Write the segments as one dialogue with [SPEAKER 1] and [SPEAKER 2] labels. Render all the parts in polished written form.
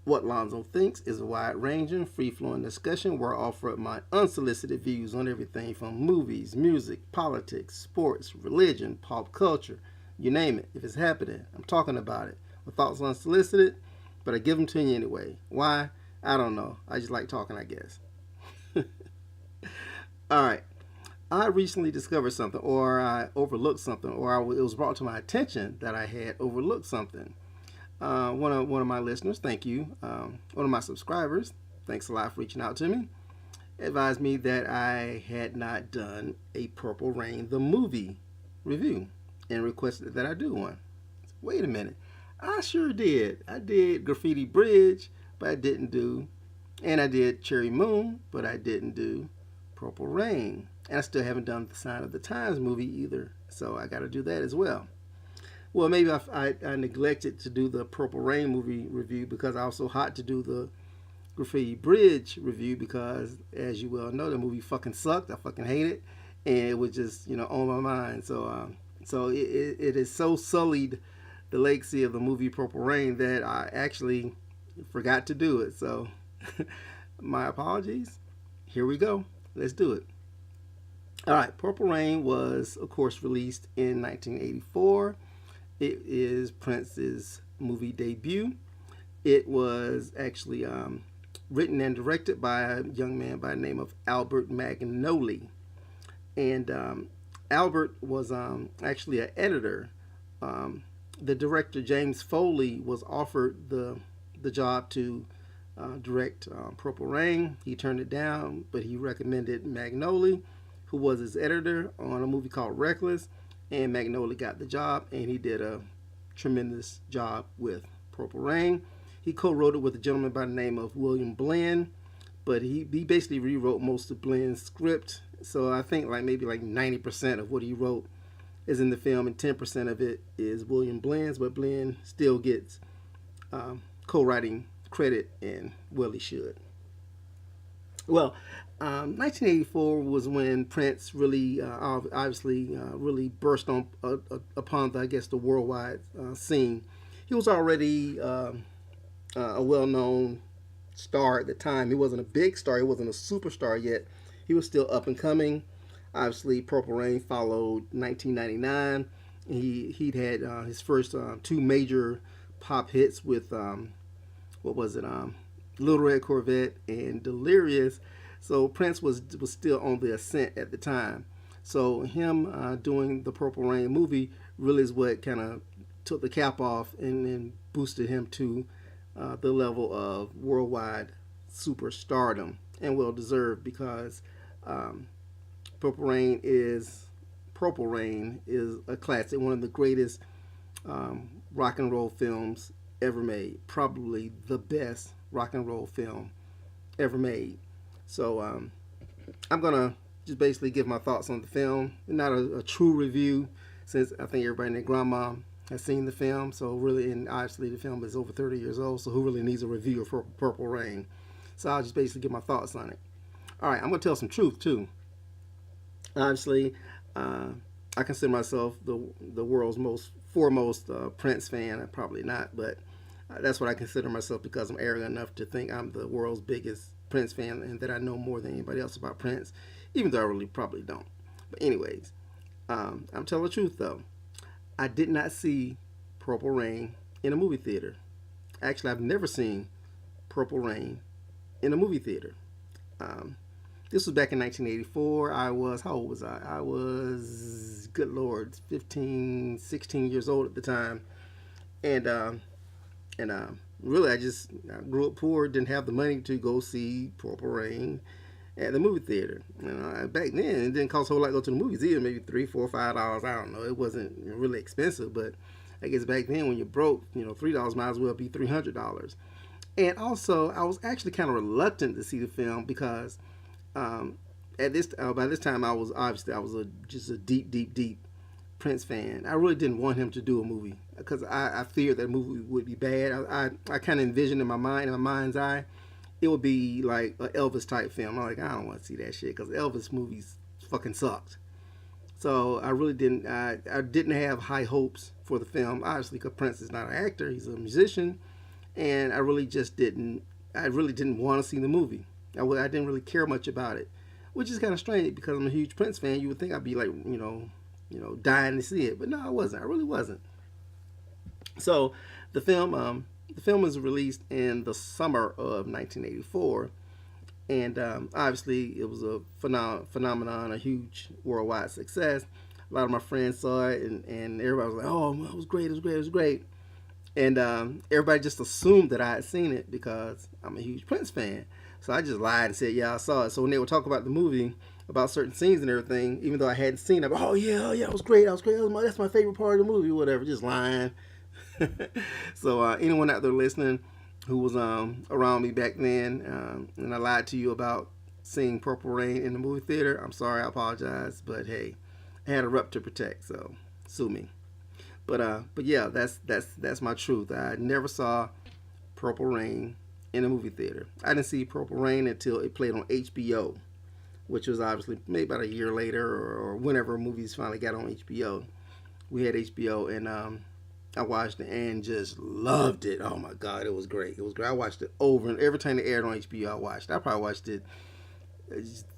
[SPEAKER 1] What Lonzo thinks is a wide-ranging, free-flowing discussion where I offer up my unsolicited views on everything from movies, music, politics, sports, religion, pop culture, you name it. If it's happening, I'm talking about it. My thoughts are unsolicited, but I give them to you anyway. Why? I don't know. I just like talking, I guess. All right. I recently discovered something, or I overlooked something, or it was brought to my attention that I had overlooked something. One of my listeners, thank you, one of my subscribers, thanks a lot for reaching out to me, advised me that I had not done a Purple Rain the movie review and requested that I do one. Wait a minute, I sure did. I did Graffiti Bridge, but I didn't do, and I did Cherry Moon, but I didn't do Purple Rain, and I still haven't done the Sign of the Times movie either. So I got to do that as well. Well, maybe I neglected to do the Purple Rain movie review because I was so hot to do the Graffiti Bridge review because, as you well know, the movie fucking sucked. I fucking hate it, and it was just on my mind. So it is so sullied the legacy of the movie Purple Rain that I actually forgot to do it. So my apologies. Here we go. Let's do it. All right, Purple Rain was, of course, released in 1984. It is Prince's movie debut. It was actually written and directed by a young man by the name of Albert Magnoli. And Albert was actually an editor. The director, James Foley, was offered the job to direct Purple Rain. He turned it down, but he recommended Magnoli, who was his editor on a movie called Reckless. And Magnoli got the job, and he did a tremendous job with Purple Rain. He co-wrote it with a gentleman by the name of William Blinn, but he basically rewrote most of Blinn's script. So I think maybe 90% of what he wrote is in the film, and 10% of it is William Blinn's, but Blinn still gets co-writing credit, and well, he should. Well, 1984 was when Prince really, obviously, really burst on upon the worldwide scene. He was already a well-known star at the time. He wasn't a big star. He wasn't a superstar yet. He was still up and coming. Obviously, Purple Rain followed 1999. He'd had his first two major pop hits with Little Red Corvette and Delirious. So Prince was still on the ascent at the time. So him doing the Purple Rain movie really is what kind of took the cap off and boosted him to the level of worldwide superstardom, and well deserved, because Purple Rain is a classic, one of the greatest rock and roll films ever made, probably the best rock and roll film ever made. So I'm gonna just basically give my thoughts on the film. Not a true review, since I think everybody and their grandma has seen the film. So really, and obviously the film is over 30 years old, so who really needs a review of Purple Rain? So I'll just basically give my thoughts on it. All right, I'm gonna tell some truth too. Obviously, I consider myself the world's most foremost Prince fan. Probably not, but that's what I consider myself, because I'm arrogant enough to think I'm the world's biggest Prince fan and that I know more than anybody else about Prince, even though I really probably don't. But anyways, I'm telling the truth though. I did not see Purple Rain in a movie theater. Actually, I've never seen Purple Rain in a movie theater. This was back in 1984. How old was I? I was, good Lord, 15, 16 years old at the time. And really, I grew up poor, didn't have the money to go see Purple Rain at the movie theater. Back then, it didn't cost a whole lot to go to the movies either, maybe $3, $4, $5. I don't know. It wasn't really expensive, but I guess back then when you're broke, $3 might as well be $300. And also, I was actually kind of reluctant to see the film because by this time I was just a deep Prince fan. I really didn't want him to do a movie because I feared that movie would be bad. I kind of envisioned in my mind's eye, it would be like an Elvis type film. I'm like, I don't want to see that shit because Elvis movies fucking sucked. So I really didn't. I didn't have high hopes for the film, obviously, because Prince is not an actor; he's a musician, and I really just didn't. I really didn't want to see the movie. I didn't really care much about it, which is kind of strange because I'm a huge Prince fan. You would think I'd be like, dying to see it, but no, I wasn't. I really wasn't. So the film was released in the summer of 1984, and obviously it was a phenomenon, a huge worldwide success. A lot of my friends saw it, and everybody was like, "Oh, it was great! It was great! It was great!" And everybody just assumed that I had seen it because I'm a huge Prince fan. So I just lied and said, "Yeah, I saw it." So when they would talk about the movie, about certain scenes and everything, even though I hadn't seen it, "Oh yeah, it was great! It was great! That's my favorite part of the movie." Whatever, just lying. So anyone out there listening who was around me back then, and I lied to you about seeing Purple Rain in the movie theater, I'm sorry. I apologize, but hey, I had a rep to protect, so sue me. But yeah, that's my truth. I never saw Purple Rain in a movie theater. I didn't see Purple Rain until it played on HBO, which was obviously maybe about a year later or whenever movies finally got on HBO. We had HBO, and I watched it and just loved it. Oh my God, it was great. It was great. I watched it over, and every time it aired on HBO, I watched it. I probably watched it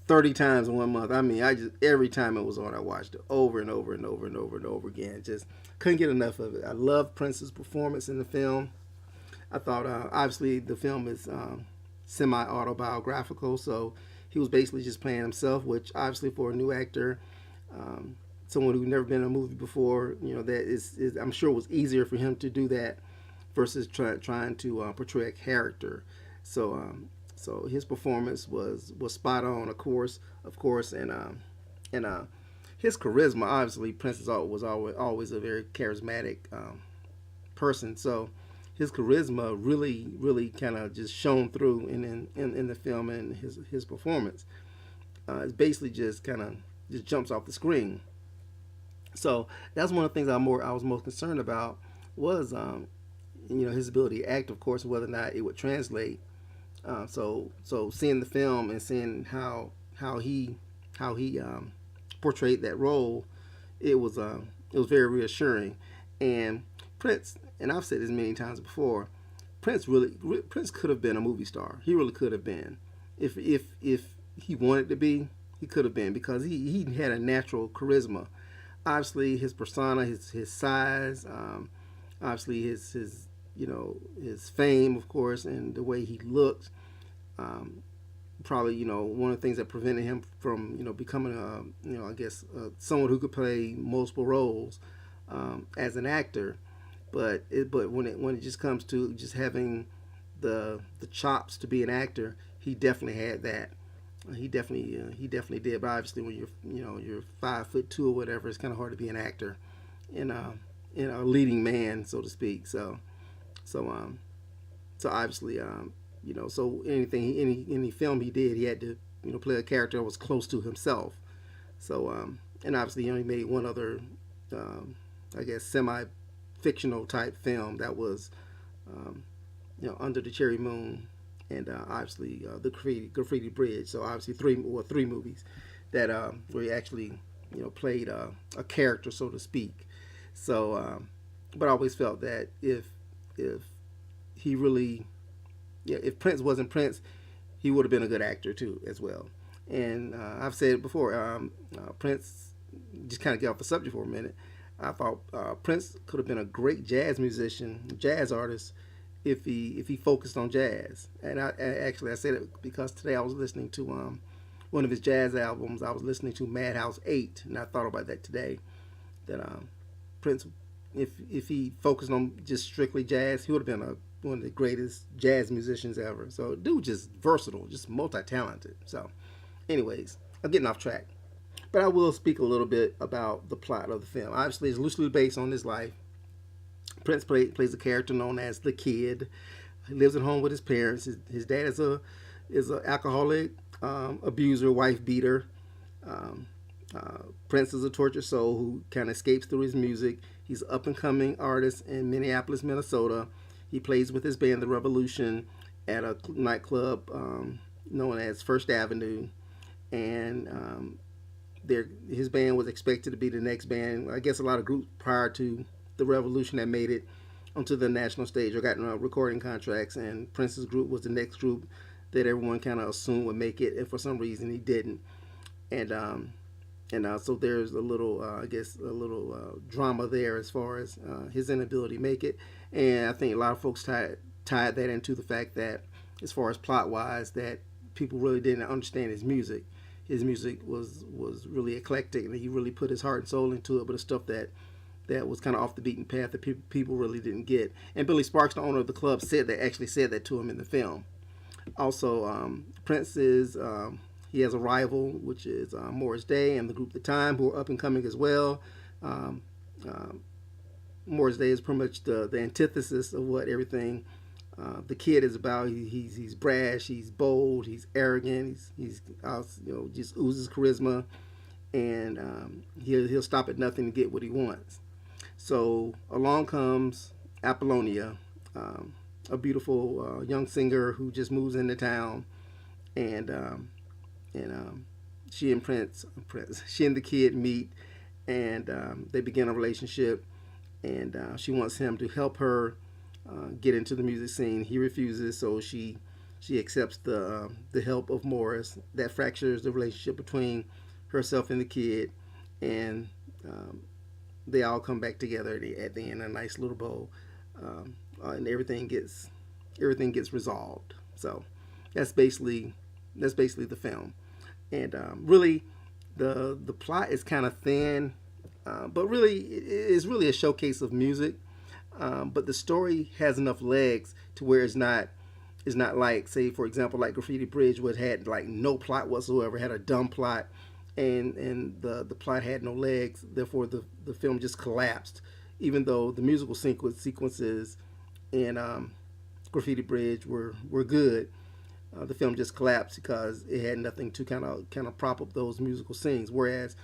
[SPEAKER 1] 30 times in 1 month. I mean, I just every time it was on, I watched it over and over and over and over and over again. Just couldn't get enough of it. I loved Prince's performance in the film. I thought obviously the film is semi autobiographical, so he was basically just playing himself, which obviously for a new actor, um, someone who's never been in a movie before, that is I'm sure it was easier for him to do that versus trying to portray a character. So so his performance was spot on, of course, and his charisma. Obviously, Prince was always a very charismatic person. So his charisma really kind of just shone through in the film, and his performance. It's basically just kind of just jumps off the screen. So that's one of the things I was most concerned about was his ability to act, of course, whether or not it would translate. So seeing the film and seeing how he portrayed that role, it was very reassuring. And Prince, and I've said this many times before, Prince could have been a movie star. He really could have been, if he wanted to be, he could have been because he had a natural charisma. Obviously, his persona, his size, obviously his fame, of course, and the way he looked. Probably one of the things that prevented him from becoming I guess someone who could play multiple roles as an actor. But when it just comes to just having the chops to be an actor, he definitely had that. He definitely did. But obviously, when you're 5'2" or whatever, it's kind of hard to be an actor in a leading man, so to speak. So so obviously so any film he did, he had to play a character that was close to himself. So and obviously he only made one other I guess semi fictional type film that was Under the Cherry Moon, and obviously the Graffiti Bridge. So obviously three movies that where he actually played a character, so to speak. So but I always felt that if he really if Prince wasn't Prince, he would have been a good actor too as well. And I've said it before, Prince, just kind of get off the subject for a minute, I thought Prince could have been a great jazz musician, jazz artist, if he focused on jazz. And I said it because today I was listening to one of his jazz albums. I was listening to Madhouse 8, and I thought about that today. That Prince, if he focused on just strictly jazz, he would have been one of the greatest jazz musicians ever. So dude, just versatile, just multi-talented. So anyways, I'm getting off track. But I will speak a little bit about the plot of the film. Obviously, it's loosely based on his life. Prince plays a character known as the Kid. He lives at home with his parents. His dad is a alcoholic, abuser, wife beater. Um, Prince is a tortured soul who kind of escapes through his music. He's an up and coming artist in Minneapolis, Minnesota. He plays with his band, The Revolution, at a nightclub known as First Avenue, and his band was expected to be the next band. I guess a lot of groups prior to The Revolution that made it onto the national stage or got recording contracts, and Prince's group was the next group that everyone kind of assumed would make it, and for some reason he didn't. And so there's a little, I guess, a little drama there as far as his inability to make it. And I think a lot of folks tied that into the fact that, as far as plot wise, that people really didn't understand his music. His music was really eclectic, and he really put his heart and soul into it. But the stuff that was kind of off the beaten path that people really didn't get. And Billy Sparks, the owner of the club, said that to him in the film. Also, Prince is he has a rival, which is Morris Day and the group The Time, who are up and coming as well. Um, Morris Day is pretty much the antithesis of what everything the kid is about. He's brash, he's bold, he's arrogant, he's just oozes charisma, and he'll stop at nothing to get what he wants. So along comes Apollonia, a beautiful young singer who just moves into town, and she and she and the kid meet, and they begin a relationship, and she wants him to help her get into the music scene. He refuses, so she accepts the help of Morris. That fractures the relationship between herself and the kid, and they all come back together at the end, a nice little bow, and everything gets resolved. So that's basically the film, and really the plot is kind of thin, but really it's really a showcase of music. But the story has enough legs to where it's not like, say, for example, like Graffiti Bridge, which had like no plot whatsoever, had a dumb plot, and the plot had no legs. Therefore, the film just collapsed. Even though the musical sequences in Graffiti Bridge were good, the film just collapsed because it had nothing to kind of prop up those musical scenes. Whereas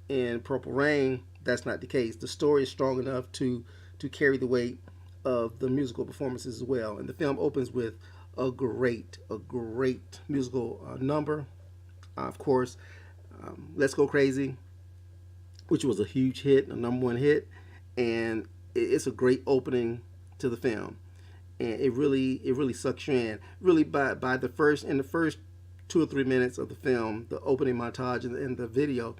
[SPEAKER 1] in Purple Rain, that's not the case. The story is strong enough to carry the weight of the musical performances as well. And the film opens with a great musical number. Of course, Let's Go Crazy, which was a huge hit, a #1 hit, and it's a great opening to the film. And it really sucks you in. Really, by the first 2 or 3 minutes of the film, the opening montage and the video,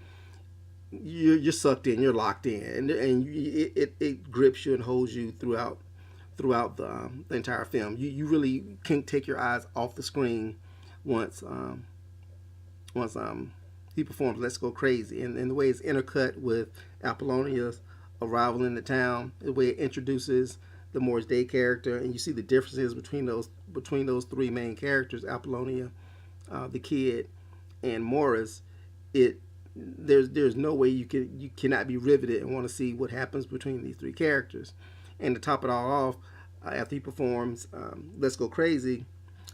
[SPEAKER 1] you're sucked in, you're locked in, and it grips you and holds you throughout the entire film. You really can't take your eyes off the screen once he performs Let's Go Crazy, and the way it's intercut with Apollonia's arrival in the town, the way it introduces the Morris Day character, and you see the differences between those three main characters, Apollonia, the kid, and Morris. There's no way you cannot be riveted and want to see what happens between these three characters. And to top it all off, after he performs Let's Go Crazy,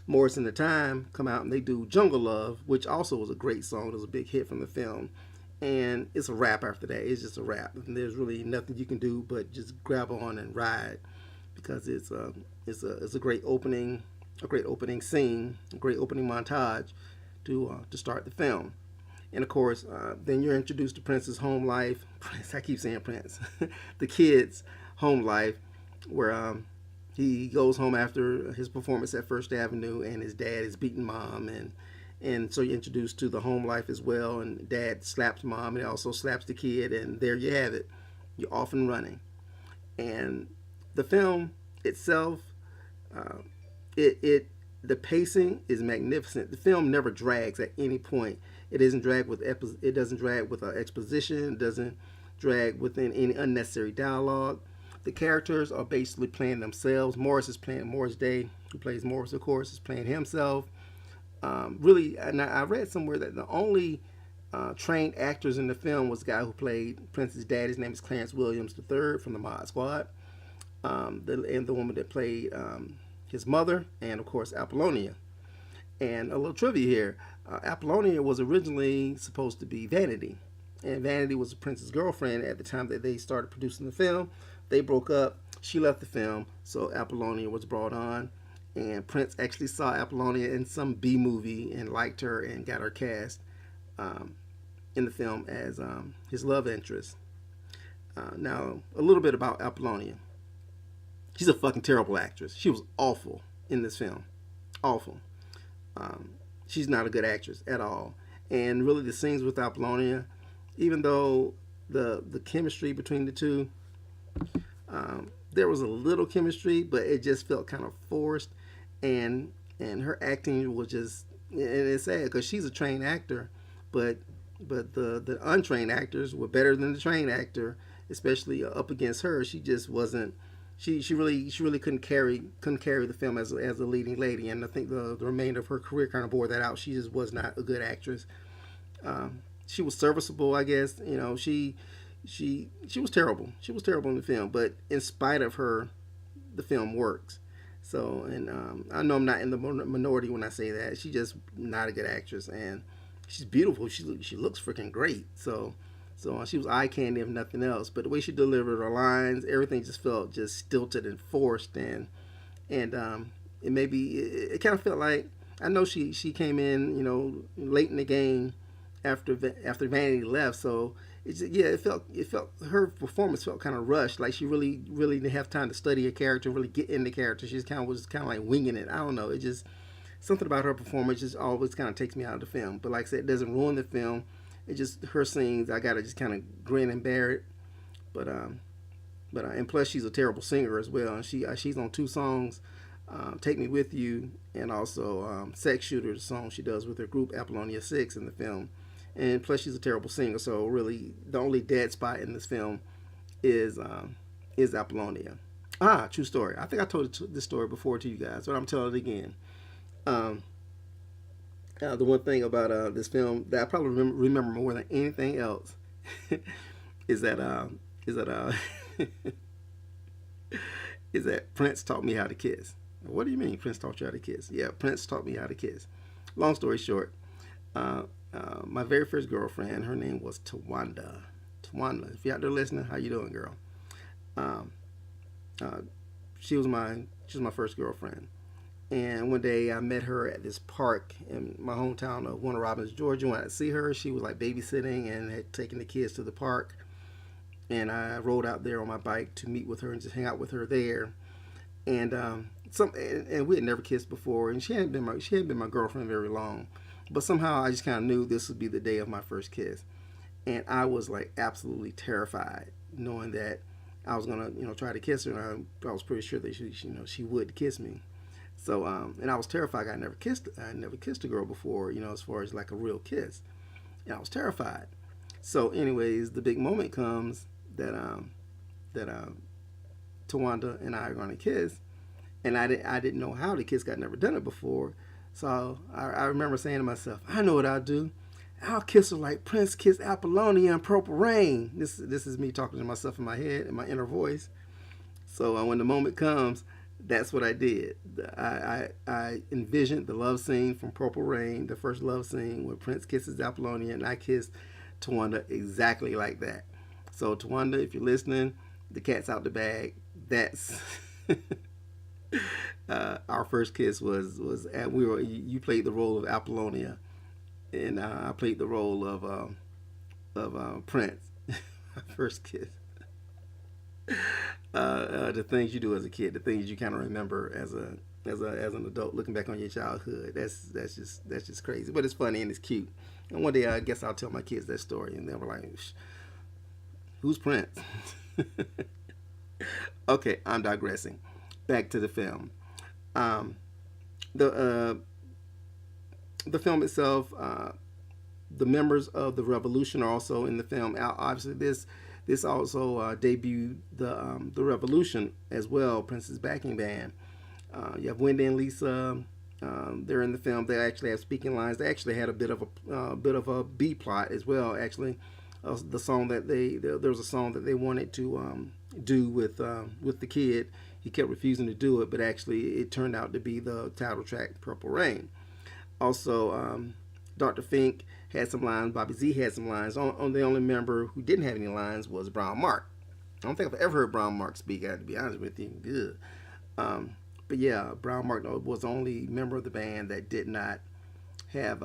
[SPEAKER 1] Morris and The Time come out and they do Jungle Love, which also was a great song. It was a big hit from the film, and it's a wrap after that. It's just a wrap, and there's really nothing you can do but just grab on and ride, because it's a great opening scene, a great opening montage to start the film. And of course, then you're introduced to Prince's home life. I keep saying Prince. The kid's home life, where he goes home after his performance at First Avenue, and his dad is beating mom, and so you're introduced to the home life as well. And dad slaps mom, and he also slaps the kid, and there you have it. You're off and running. And the film itself, the pacing is magnificent. The film never drags at any point. It doesn't drag with exposition. It doesn't drag within any unnecessary dialogue. The characters are basically playing themselves. Morris is playing Morris Day, who plays Morris, of course, is playing himself. Really, and I read somewhere that the only trained actors in the film was the guy who played Prince's dad. His name is Clarence Williams III from the Mod Squad, and the woman that played his mother, and of course Apollonia. And a little trivia here: Apollonia was originally supposed to be Vanity, and Vanity was Prince's girlfriend at the time that they started producing the film. They broke up. She left the film, so Apollonia was brought on, and Prince actually saw Apollonia in some B movie and liked her and got her cast in the film as his love interest. Now, a little bit about Apollonia. She's a fucking terrible actress. She was awful in this film. Awful. Um, she's not a good actress at all. And really, the scenes with Apollonia, even though the chemistry between the two, there was a little chemistry, but it just felt kind of forced, and her acting was just, and it's sad because she's a trained actor, but the untrained actors were better than the trained actor, especially up against her. She just wasn't. She really couldn't carry the film as a leading lady, and I think the remainder of her career kind of bore that out. She just was not a good actress. She was serviceable, I guess. She was terrible. She was terrible in the film, but in spite of her, the film works. So, and I know I'm not in the minority when I say that. She's just not a good actress, and she's beautiful. She looks freaking great. So she was eye candy if nothing else. But the way she delivered her lines, everything just felt just stilted and forced, and it maybe it kind of felt like, I know she came in, late in the game after Vanity left. So it felt her performance felt kind of rushed. Like she really didn't have time to study a character and really get in the character. She just was kind of like winging it. I don't know. It just, something about her performance just always kind of takes me out of the film. But like I said, it doesn't ruin the film. It just, her scenes, I gotta just kind of grin and bear it. But and plus she's a terrible singer as well. And she's on two songs, "Take Me With You" and also "Sex Shooter," the song she does with her group Apollonia 6 in the film. And plus she's a terrible singer. So really, the only dead spot in this film is Apollonia. True story. I think I told this story before to you guys, but I'm telling it again. Um, the one thing about this film that I probably remember more than anything else is that is that is that Prince taught me how to kiss. What do you mean Prince taught you how to kiss? Yeah, Prince taught me how to kiss. Long story short, my very first girlfriend, her name was Tawanda. Tawanda, if you're out there listening, how you doing, girl? Um, uh, she was my first girlfriend. And one day I met her at this park in my hometown of Warner Robins, Georgia. When I see her, she was like babysitting and had taken the kids to the park. And I rode out there on my bike to meet with her and just hang out with her there. And and we had never kissed before, and she hadn't been my girlfriend very long. But somehow I just kind of knew this would be the day of my first kiss, and I was like absolutely terrified, knowing that I was gonna try to kiss her, and I was pretty sure that she would kiss me. So and I was terrified. I never kissed a girl before, as far as like a real kiss, and I was terrified. So, anyways, the big moment comes that Tawanda and I are gonna kiss, and I didn't know how to kiss. I'd never done it before. So I remember saying to myself, I know what I'll do. I'll kiss her like Prince kissed Apollonia in Purple Rain. This is me talking to myself in my head, in my inner voice. So when the moment comes, that's what I did. I envisioned the love scene from Purple Rain, the first love scene where Prince kisses Apollonia, and I kissed Tawanda exactly like that. So Tawanda, if you're listening, the cat's out the bag. That's our first kiss was at you played the role of Apollonia, and I played the role of Prince. My first kiss. The things you do as a kid, the things you kind of remember as an adult, looking back on your childhood. That's just crazy, but it's funny and it's cute. And one day I guess I'll tell my kids that story, and they'll be like, "Who's Prince?" Okay, I'm digressing. Back to the film. Um, the uh, the film itself, the members of the Revolution are also in the film. Obviously, this also debuted the Revolution as well, Prince's backing band. You have Wendy and Lisa. They're in the film. They actually have speaking lines. They actually had a bit of a B plot as well. Actually, the song that there was a song that they wanted to do with the kid. He kept refusing to do it, but actually it turned out to be the title track, "Purple Rain." Also, Dr. Fink had some lines. Bobby Z had some lines. On the only member who didn't have any lines was Brown Mark. I don't think I've ever heard Brown Mark speak. I have to be honest with you. Good. But yeah, Brown Mark was the only member of the band that did not have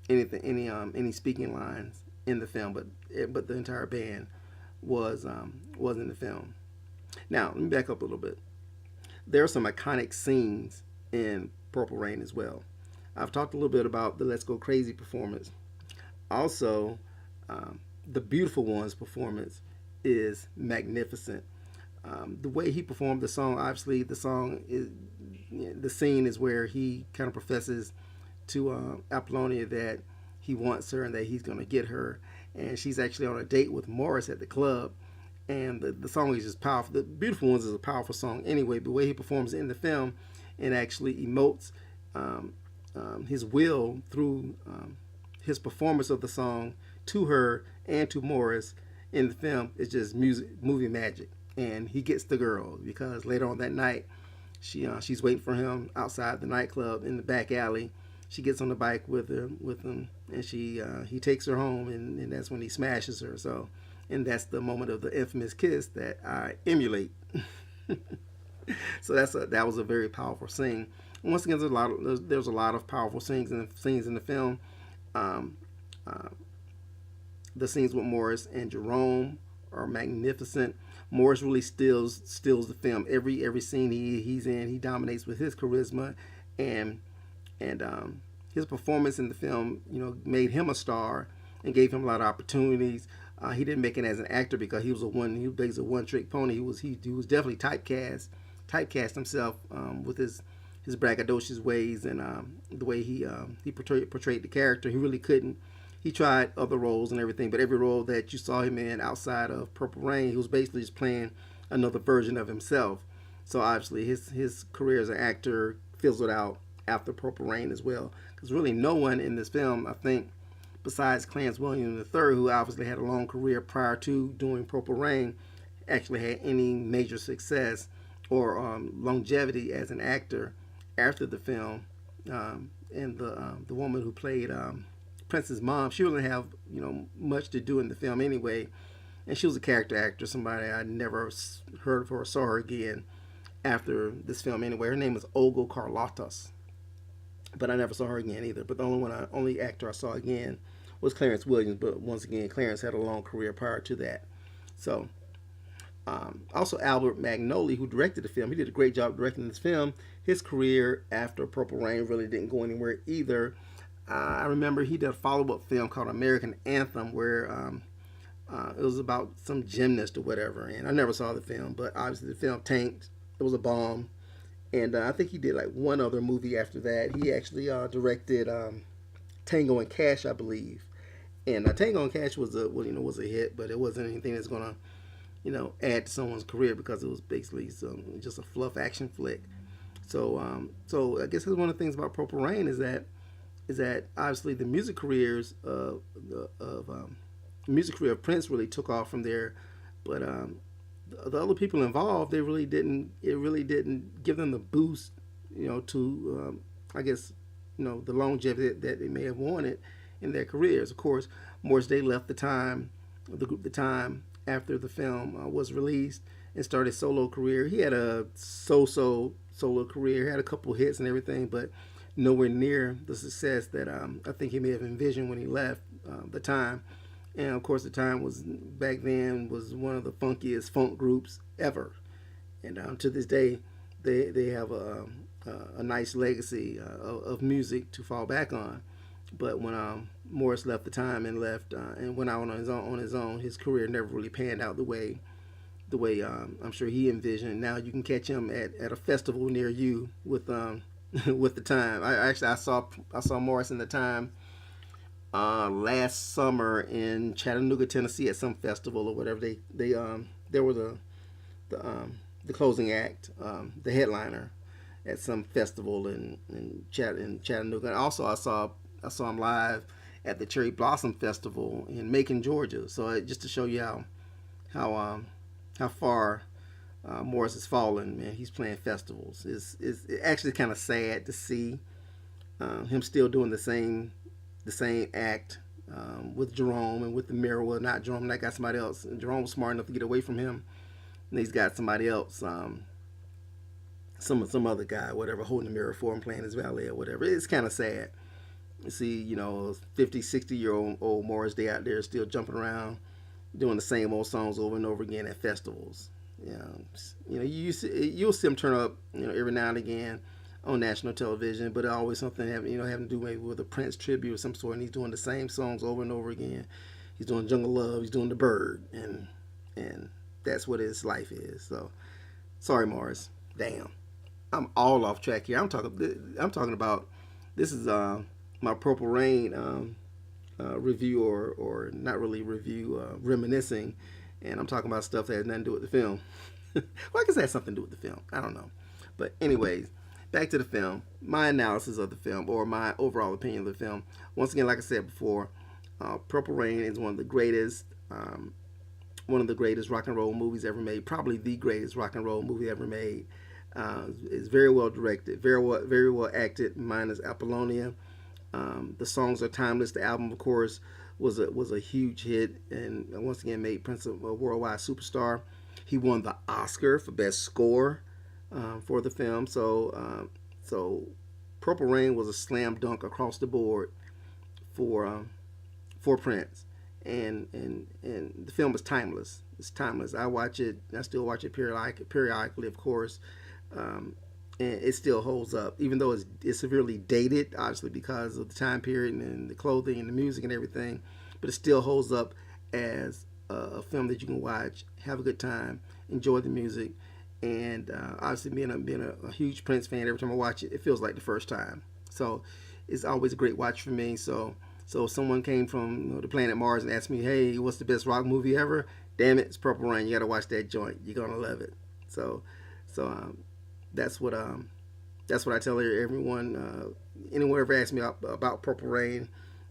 [SPEAKER 1] any speaking lines in the film. But the entire band was in the film. Now let me back up a little bit. There are some iconic scenes in Purple Rain as well. I've talked a little bit about the Let's Go Crazy performance. Also, the Beautiful Ones performance is magnificent. The way he performed the song, obviously, the scene is where he kind of professes to Apollonia that he wants her and that he's going to get her. And she's actually on a date with Morris at the club. And the song is just powerful. The Beautiful Ones is a powerful song anyway. But the way he performs it in the film and actually emotes his will through his performance of the song to her and to Morris in the film is just movie magic. And he gets the girl because later on that night, she's waiting for him outside the nightclub in the back alley. She gets on the bike with him, and he takes her home, and that's when he smashes her. So, and that's the moment of the infamous kiss that I emulate. So that was a very powerful scene. Once again, there's a lot of powerful scenes in the film. The scenes with Morris and Jerome are magnificent. Morris really steals the film. Every scene he's in, he dominates with his charisma, and his performance in the film, made him a star and gave him a lot of opportunities. He didn't make it as an actor because he was a one-trick pony. He was definitely typecast himself with his braggadocious ways and the way he portrayed the character. He really couldn't. He tried other roles and everything, but every role that you saw him in outside of Purple Rain, he was basically just playing another version of himself. So obviously his career as an actor fizzled out after Purple Rain as well. Because really no one in this film, I think, besides Clarence Williams III, who obviously had a long career prior to doing Purple Rain, actually had any major success or longevity as an actor after the film. And the woman who played Prince's mom, she really didn't have much to do in the film anyway, and she was a character actor, somebody I never heard of or saw her again after this film anyway. Her name was Olga Carlotas, but I never saw her again either. But the only actor I saw again was Clarence Williams, but once again, Clarence had a long career prior to that. So also Albert Magnoli, who directed the film, he did a great job directing this film. His career after Purple Rain really didn't go anywhere either. I remember he did a follow-up film called American Anthem where it was about some gymnast or whatever, and I never saw the film, but obviously the film tanked. It was a bomb, and I think he did like one other movie after that. He actually directed Tango and Cash, I believe, and Tango and Cash was a hit, but it wasn't anything that's gonna add to someone's career because it was basically just a fluff action flick. So I guess that's one of the things about Purple Rain is that obviously the music career of Prince really took off from there, but the other people involved, it really didn't give them the boost, to I guess the longevity that they may have wanted in their careers. Of course, Morris Day left the group the time after the film was released and started his solo career. He had a so-so solo career, had a couple hits and everything, but nowhere near the success that I think he may have envisioned when he left the time. And of course, the time was back then was one of the funkiest funk groups ever, and to this day, they have a nice legacy of music to fall back on. But when Morris left the time and left and went out on his own, his career never really panned out the way I'm sure he envisioned. Now you can catch him at a festival near you with with the time. I saw Morris in the time last summer in Chattanooga, Tennessee, at some festival or whatever. There was the closing act, the headliner at some festival in Chattanooga. And also I saw him live at the Cherry Blossom Festival in Macon, Georgia. So just to show you how far Morris has fallen, man. He's playing festivals. It's actually kind of sad to see him still doing the same act with Jerome and with the mirror. Well, not Jerome. That got somebody else. And Jerome was smart enough to get away from him. And he's got somebody else, some other guy, whatever, holding the mirror for him, playing his valet or whatever. It's kind of sad. You see, 50, 60-year-old Morris Day out there still jumping around, doing the same old songs over and over again at festivals. You'll see him turn up, every now and again on national television, but always something having to do maybe with a Prince tribute of some sort, and he's doing the same songs over and over again. He's doing Jungle Love, he's doing The Bird, and that's what his life is. So sorry, Morris. Damn, I'm all off track here. I'm talking about this is my Purple Rain review or not really review, reminiscing, and I'm talking about stuff that has nothing to do with the film. Well, I guess it has something to do with the film. I don't know, but anyways, back to the film. My analysis of the film, or my overall opinion of the film. Once again, like I said before, Purple Rain is one of the greatest rock and roll movies ever made. Probably the greatest rock and roll movie ever made. It's very well directed, very well acted. Minus Apollonia. The songs are timeless. The album, of course, was a huge hit, and once again made Prince a worldwide superstar. He won the Oscar for best score for the film. So Purple Rain was a slam dunk across the board for Prince, and the film is timeless. It's timeless. I watch it. I still watch it periodically, of course. And it still holds up, even though it's severely dated, obviously because of the time period and the clothing and the music and everything. But it still holds up as a film that you can watch, have a good time, enjoy the music, and obviously being a huge Prince fan, every time I watch it, it feels like the first time. So it's always a great watch for me. So if someone came from the planet Mars and asked me, "Hey, what's the best rock movie ever?" Damn it, it's Purple Rain. You got to watch that joint. You're gonna love it. So that's what I tell everyone. Anyone ever asks me about Purple Rain,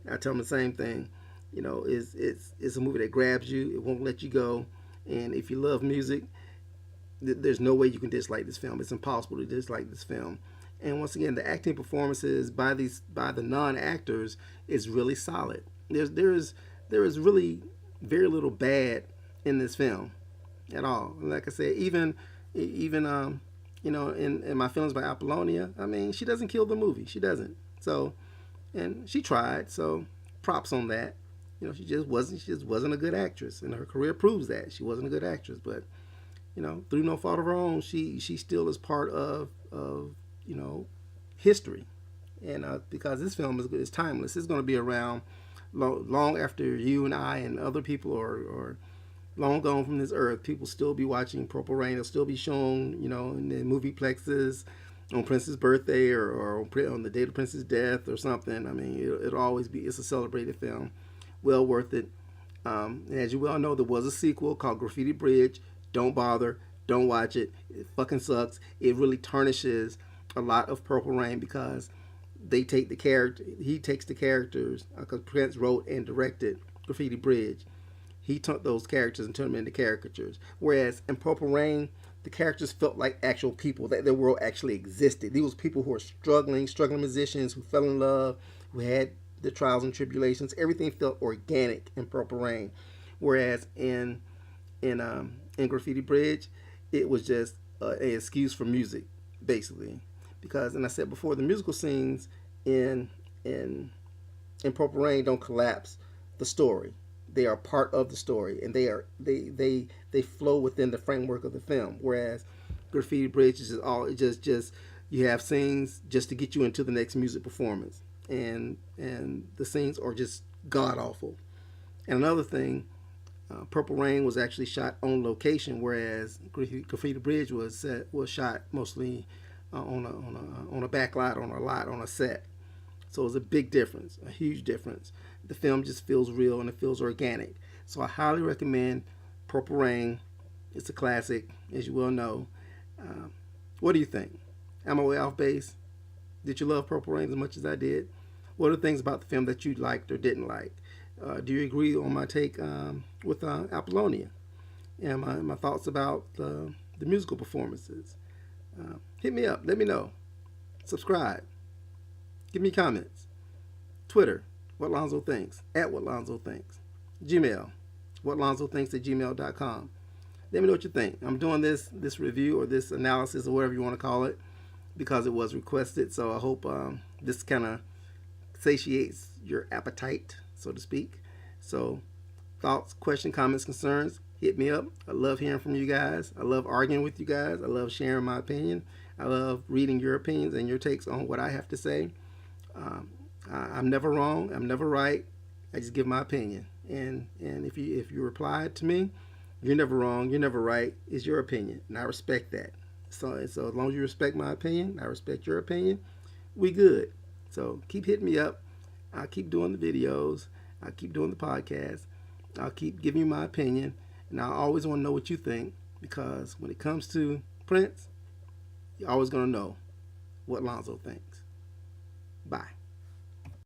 [SPEAKER 1] I tell them the same thing. It's a movie that grabs you. It won't let you go. And if you love music, there's no way you can dislike this film. It's impossible to dislike this film. And once again, the acting performances by the non-actors is really solid. There is really very little bad in this film at all. Like I said, even in my feelings by Apollonia, I mean, she doesn't kill the movie. She doesn't. So, and she tried. So, props on that. She just wasn't a good actress, and her career proves that she wasn't a good actress. But through no fault of her own, she still is part of history, and because this film is timeless, it's going to be around long after you and I and other people are long gone from this earth. People still be watching Purple Rain. It'll still be shown, in the movie plexes on Prince's birthday or on the date of Prince's death or something. I mean, it'll always be. It's a celebrated film, well worth it. And as you well know, there was a sequel called Graffiti Bridge. Don't bother. Don't watch it. It fucking sucks. It really tarnishes a lot of Purple Rain because he takes the characters, because Prince wrote and directed Graffiti Bridge. He took those characters and turned them into caricatures. Whereas in Purple Rain, the characters felt like actual people, that their world actually existed. These were people who were struggling musicians who fell in love, who had the trials and tribulations. Everything felt organic in Purple Rain. Whereas in Graffiti Bridge, it was just an excuse for music, basically. Because, and I said before, the musical scenes in Purple Rain don't collapse the story. They are part of the story, and they flow within the framework of the film. Whereas Graffiti Bridge is just you have scenes just to get you into the next music performance, and the scenes are just god awful. And another thing, Purple Rain was actually shot on location, whereas Graffiti Bridge was shot mostly on a back lot, on a set. So it's a big difference, a huge difference. The film just feels real and it feels organic. So I highly recommend Purple Rain. It's a classic, as you well know. What do you think? Am I way off base? Did you love Purple Rain as much as I did? What are the things about the film that you liked or didn't like? Do you agree on my take with Apollonia? And my thoughts about the musical performances? Hit me up. Let me know. Subscribe. Give me comments. Twitter, What Lonzo Thinks, @WhatLonzoThinks. Gmail, WhatLonzoThinks@gmail.com. Let me know what you think. I'm doing this review or this analysis or whatever you want to call it because it was requested. So I hope this kind of satiates your appetite, so to speak. So thoughts, questions, comments, concerns, Hit me up. I love hearing from you guys. I love arguing with you guys. I love sharing my opinion. I love reading your opinions and your takes on what I have to say. Um, I'm never wrong. I'm never right. I just give my opinion. And if you reply to me, you're never wrong. You're never right. It's your opinion, and I respect that. So as long as you respect my opinion, I respect your opinion. We good. So keep hitting me up. I'll keep doing the videos. I'll keep doing the podcast. I'll keep giving you my opinion, and I always want to know what you think, because when it comes to Prince, you're always going to know what Lonzo thinks. Bye.